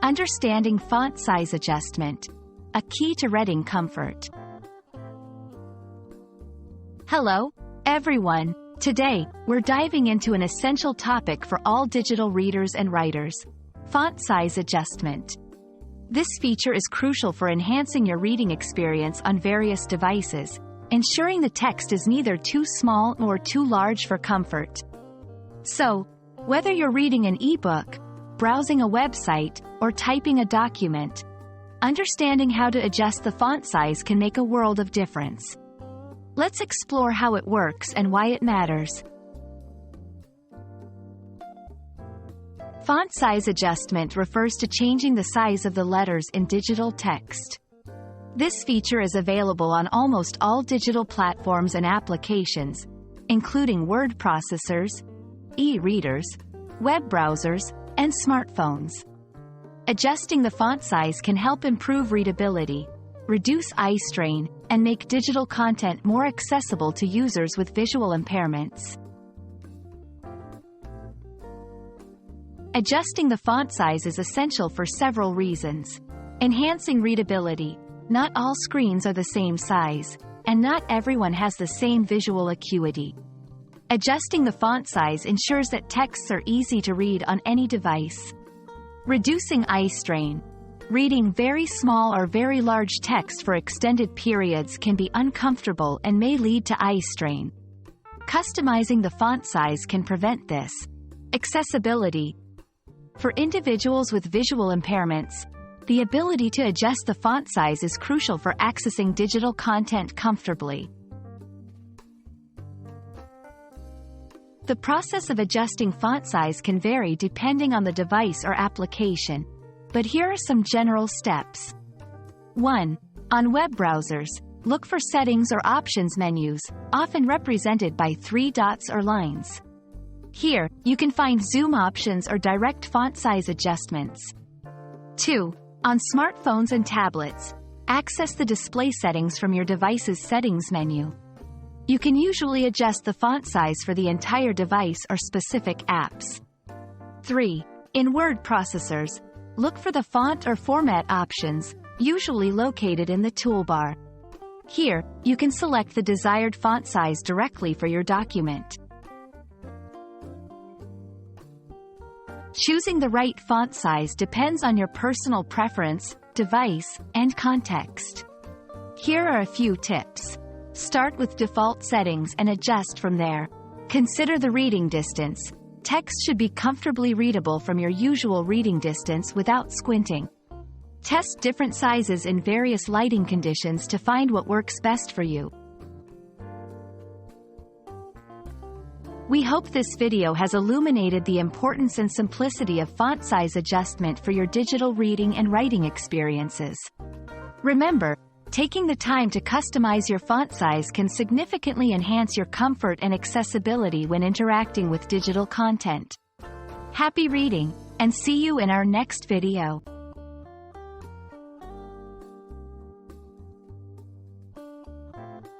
Understanding font size adjustment, a key to reading comfort. Hello, everyone. Today, we're diving into an essential topic for all digital readers and writers: font size adjustment. This feature is crucial for enhancing your reading experience on various devices, ensuring the text is neither too small nor too large for comfort. So, whether you're reading an ebook, browsing a website, or typing a document, understanding how to adjust the font size can make a world of difference. Let's explore how it works and why it matters. Font size adjustment refers to changing the size of the letters in digital text. This feature is available on almost all digital platforms and applications, including word processors, e-readers, web browsers, and smartphones. Adjusting the font size can help improve readability, reduce eye strain, and make digital content more accessible to users with visual impairments. Adjusting the font size is essential for several reasons. Enhancing readability. Not all screens are the same size, and not everyone has the same visual acuity. Adjusting the font size ensures that texts are easy to read on any device. Reducing eye strain. Reading very small or very large text for extended periods can be uncomfortable and may lead to eye strain. Customizing the font size can prevent this. Accessibility. For individuals with visual impairments, the ability to adjust the font size is crucial for accessing digital content comfortably. The process of adjusting font size can vary depending on the device or application, but here are some general steps. 1. On web browsers, look for settings or options menus, often represented by 3 dots or lines. Here, you can find zoom options or direct font size adjustments. 2. On smartphones and tablets, access the display settings from your device's settings menu. You can usually adjust the font size for the entire device or specific apps. 3. In word processors, look for the font or format options, usually located in the toolbar. Here, you can select the desired font size directly for your document. Choosing the right font size depends on your personal preference, device, and context. Here are a few tips. Start with default settings and adjust from there. Consider the reading distance. Text should be comfortably readable from your usual reading distance without squinting. Test different sizes in various lighting conditions to find what works best for you. We hope this video has illuminated the importance and simplicity of font size adjustment for your digital reading and writing experiences. Remember, taking the time to customize your font size can significantly enhance your comfort and accessibility when interacting with digital content. Happy reading, and see you in our next video.